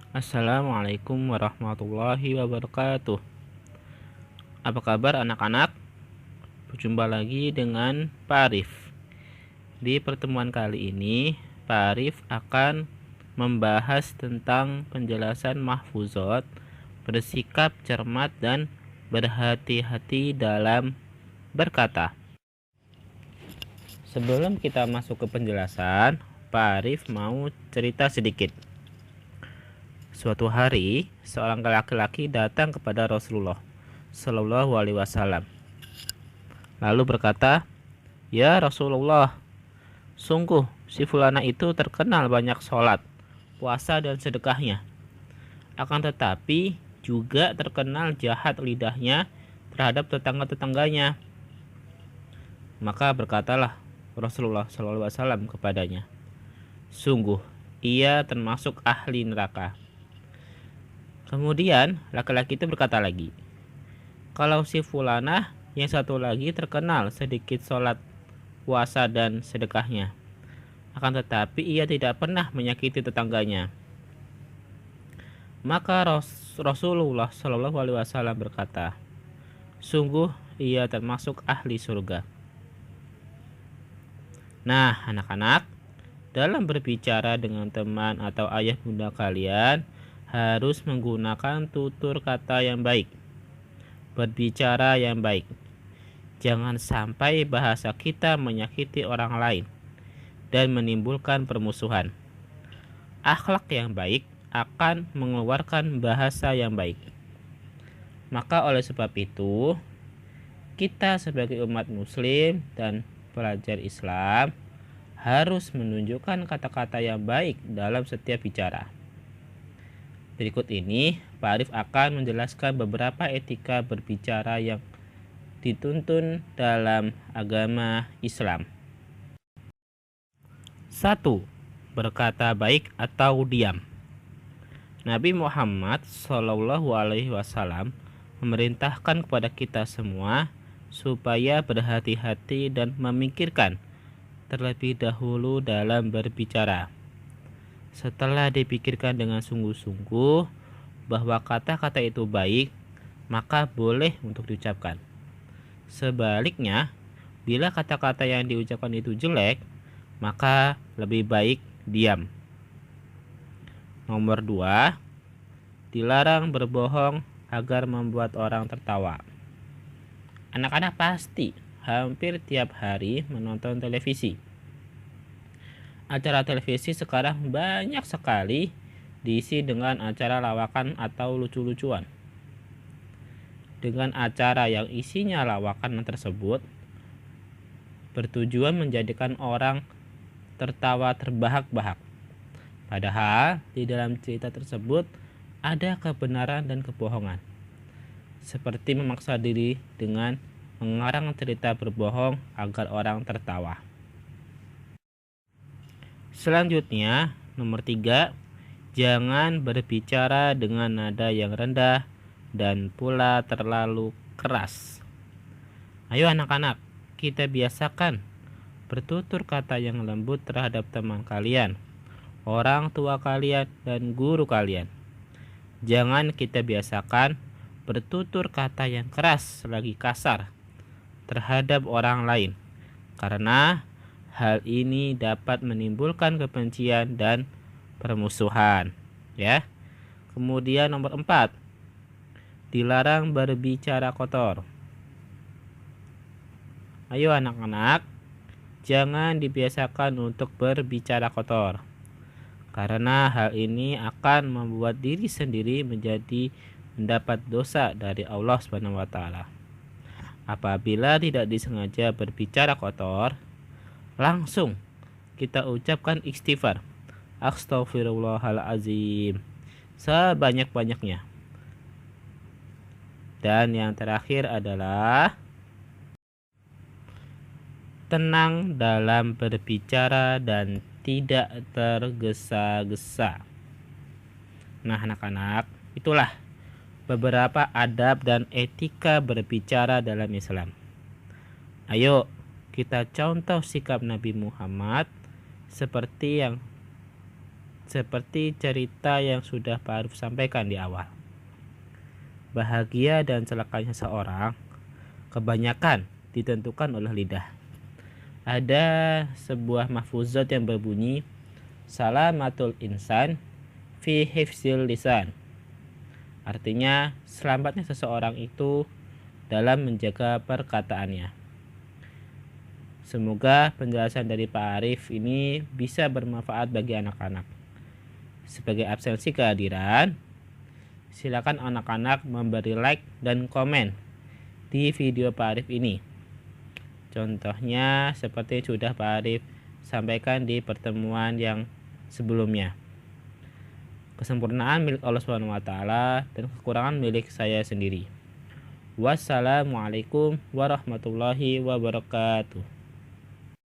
Assalamualaikum warahmatullahi wabarakatuh. Apa kabar anak-anak? Berjumpa lagi dengan Pak Arif. Di pertemuan kali ini, Pak Arif akan membahas tentang penjelasan mahfuzot, bersikap cermat dan berhati-hati dalam berkata. Sebelum kita masuk ke penjelasan, Pak Arif mau cerita sedikit. Suatu hari, seorang laki-laki datang kepada Rasulullah Shallallahu Alaihi Wasallam, lalu berkata, "Ya Rasulullah, sungguh si fulana itu terkenal banyak sholat, puasa dan sedekahnya. Akan tetapi juga terkenal jahat lidahnya terhadap tetangga-tetangganya." Maka berkatalah Rasulullah Shallallahu Alaihi Wasallam kepadanya, "Sungguh ia termasuk ahli neraka." Kemudian laki-laki itu berkata lagi, "Kalau si fulana yang satu lagi terkenal sedikit sholat, puasa dan sedekahnya, akan tetapi ia tidak pernah menyakiti tetangganya." Maka Rasulullah Shallallahu Alaihi Wasallam berkata, "Sungguh ia termasuk ahli surga." Nah, anak-anak, dalam berbicara dengan teman atau ayah bunda kalian, harus menggunakan tutur kata yang baik, berbicara yang baik. Jangan sampai bahasa kita menyakiti orang lain dan menimbulkan permusuhan. Akhlak yang baik akan mengeluarkan bahasa yang baik. Maka oleh sebab itu, kita sebagai umat muslim dan pelajar Islam harus menunjukkan kata-kata yang baik dalam setiap bicara. Berikut ini, Pak Arif akan menjelaskan beberapa etika berbicara yang dituntun dalam agama Islam. 1. Berkata baik atau diam. Nabi Muhammad Shallallahu Alaihi Wasallam memerintahkan kepada kita semua supaya berhati-hati dan memikirkan terlebih dahulu dalam berbicara. Setelah dipikirkan dengan sungguh-sungguh bahwa kata-kata itu baik, maka boleh untuk diucapkan. Sebaliknya, bila kata-kata yang diucapkan itu jelek, maka lebih baik diam. Nomor 2, dilarang berbohong agar membuat orang tertawa. Anak-anak pasti hampir tiap hari menonton televisi. Acara televisi sekarang banyak sekali diisi dengan acara lawakan atau lucu-lucuan. Dengan acara yang isinya lawakan tersebut bertujuan menjadikan orang tertawa terbahak-bahak. Padahal di dalam cerita tersebut ada kebenaran dan kebohongan. Seperti memaksa diri dengan mengarang cerita berbohong agar orang tertawa. Selanjutnya, nomor 3, jangan berbicara dengan nada yang rendah dan pula terlalu keras. Ayo anak-anak, kita biasakan bertutur kata yang lembut terhadap teman kalian, orang tua kalian, dan guru kalian. Jangan kita biasakan bertutur kata yang keras lagi kasar terhadap orang lain, karena hal ini dapat menimbulkan kebencian dan permusuhan, ya. Kemudian nomor 4, dilarang berbicara kotor. Ayo anak-anak, jangan dibiasakan untuk berbicara kotor, karena hal ini akan membuat diri sendiri mendapat dosa dari Allah Subhanahu wa taala. Apabila tidak disengaja berbicara kotor, langsung kita ucapkan istighfar, Astaghfirullahalazim, sebanyak-banyaknya. Dan yang terakhir adalah tenang dalam berbicara dan tidak tergesa-gesa. Nah anak-anak, itulah beberapa adab dan etika berbicara dalam Islam. Ayo kita contoh sikap Nabi Muhammad seperti yang seperti cerita yang sudah Pak Arif sampaikan di awal. Bahagia dan celakanya seseorang kebanyakan ditentukan oleh lidah. Ada sebuah mahfuzat yang berbunyi, salamatul insan fi hifzil lisan. Artinya, selamatnya seseorang itu dalam menjaga perkataannya. Semoga penjelasan dari Pak Arif ini bisa bermanfaat bagi anak-anak. Sebagai absensi kehadiran, silakan anak-anak memberi like dan komen di video Pak Arif ini. Contohnya seperti sudah Pak Arif sampaikan di pertemuan yang sebelumnya. Kesempurnaan milik Allah SWT dan kekurangan milik saya sendiri. Wassalamualaikum warahmatullahi wabarakatuh.